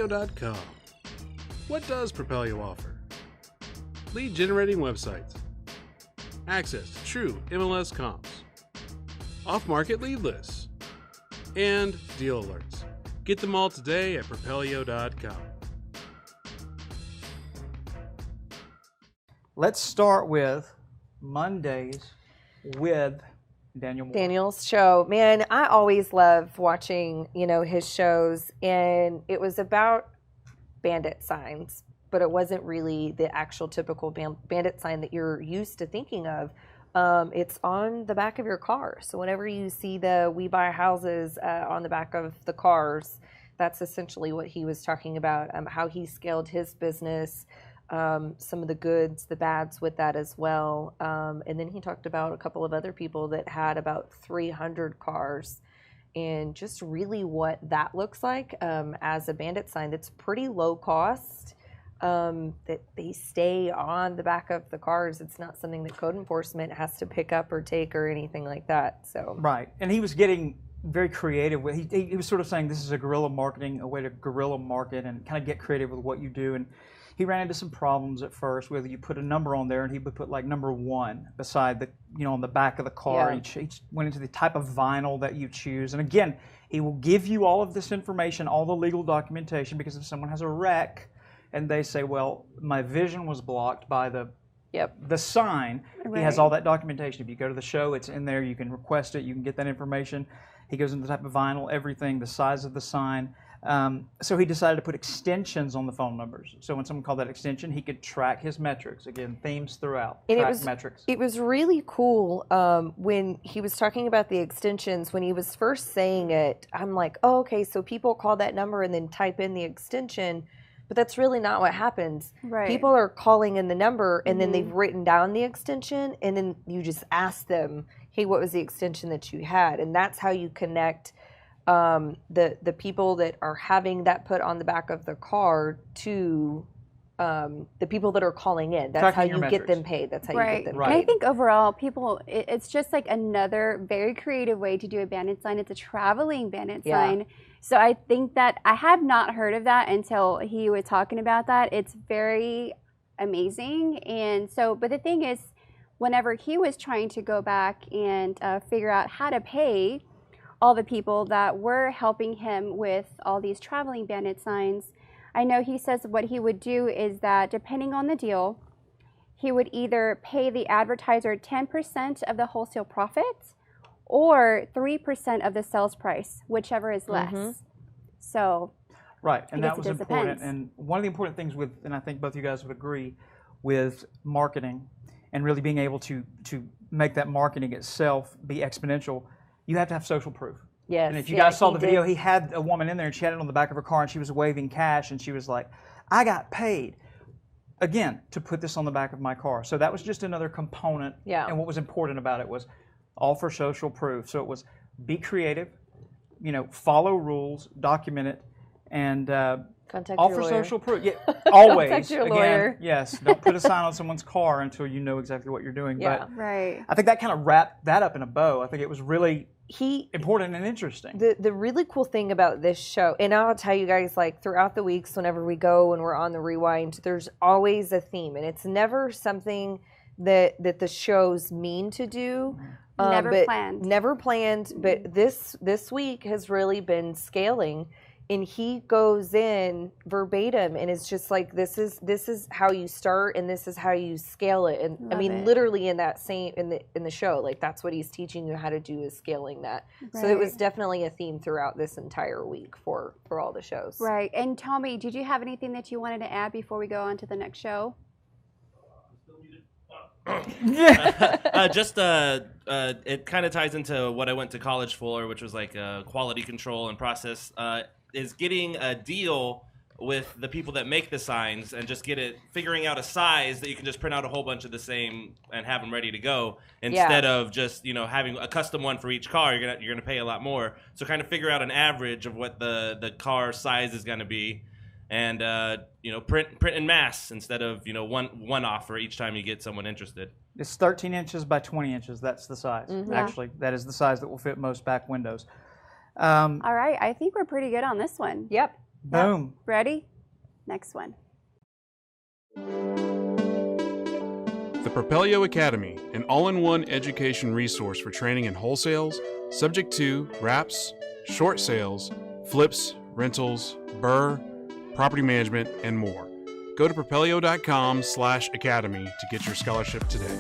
Propelio.com. What does Propelio offer? Lead generating websites, access to true MLS comps, off-market lead lists, and deal alerts. Get them all today at Propelio.com. Let's start with Mondays with Daniel Moore. Daniel's show. Man, I always love watching, his shows, and it was about bandit signs, but it wasn't really the actual typical bandit sign that you're used to thinking of. It's on the back of your car. So whenever you see the "We Buy Houses" on the back of the cars, that's essentially what he was talking about, how he scaled his business, some of the goods, the bads with that as well. And then he talked about a couple of other people that had about 300 cars, and just really what that looks like as a bandit sign that's pretty low cost, that they stay on the back of the cars. It's not something that code enforcement has to pick up or take or anything like that. So right, and he was getting very creative with. He was sort of saying this is a guerrilla marketing, a way to guerrilla market and kind of get creative with what you do. And he ran into some problems at first, whether you put a number on there, and he would put like number 1 beside the, on the back of the car. Yeah. Each went into the type of vinyl that you choose. And again, he will give you all of this information, all the legal documentation, because if someone has a wreck and they say, well, my vision was blocked by the sign, Right. He has all that documentation. If you go to the show, it's in there. You can request it. You can get that information. He goes into the type of vinyl, everything, the size of the sign. So he decided to put extensions on the phone numbers. So when someone called that extension, he could track his metrics. Again, themes throughout, and track metrics. It was really cool when he was talking about the extensions. When he was first saying it, I'm like, oh, okay, so people call that number and then type in the extension. But that's really not what happens. Right. People are calling in the number, and then they've written down the extension, and then you just ask them, hey, what was the extension that you had? And that's how you connect the people that are having that put on the back of the car to the people that are calling in. That's Tracking how your you get metrics. them paid. That's how Right. you get them Right. And I paid. think overall, people, it's just like another very creative way to do a bandit sign. It's a traveling bandit Yeah. sign. So I think that I have not heard of that until he was talking about that. It's very amazing. And so, but the thing is, whenever he was trying to go back and figure out how to pay all the people that were helping him with all these traveling bandit signs, I know he says what he would do is that depending on the deal, he would either pay the advertiser 10% of the wholesale profit or 3% of the sales price, whichever is less. So, Right, and I that guess was it just important. depends. And one of the important things with, and I think both you guys would agree, with marketing and really being able to make that marketing itself be exponential, you have to have social proof. Yes. And if you yeah, guys saw he the video, did. he had a woman in there and she had it on the back of her car and she was waving cash and she was like, I got paid, again, to put this on the back of my car. So that was just another component. Yeah. And what was important about it was offer social proof. So it was be creative, follow rules, document it, and Contact offer your lawyer. social proof. Yeah, always. Contact your Again, lawyer. yes, don't put a sign on someone's car until you know exactly what you're doing. Yeah. But right. I think that kind of wrapped that up in a bow. I think it was really important and interesting. The really cool thing about this show, and I'll tell you guys, like throughout the weeks, whenever we go and we're on the rewind, there's always a theme, and it's never something that the shows mean to do. Never planned. Never planned, but this week has really been scaling, and he goes in verbatim, and it's just like this is how you start, and this is how you scale it, and I Love mean it. literally in that same in the show, like that's what he's teaching you how to do is scaling that. So it was Right. definitely a theme throughout this entire week for all the shows. Right. And Tommy, did you have anything that you wanted to add before we go on to the next show? It kind of ties into what I went to college for, which was like quality control and process. Is getting a deal with the people that make the signs and just figuring out a size that you can just print out a whole bunch of the same and have them ready to go instead of just having a custom one for each car. You're gonna pay a lot more. So kind of figure out an average of what the car size is gonna be. And print in mass instead of one offer each time you get someone interested. It's 13 inches by 20 inches. That's the size. Actually, that is the size that will fit most back windows. All right. I think we're pretty good on this one. Yep. Boom. Ready? Next one. The Propelio Academy, an all-in-one education resource for training in wholesales, subject to wraps, short sales, flips, rentals, burr, property management, and more. Go to propelio.com/academy to get your scholarship today.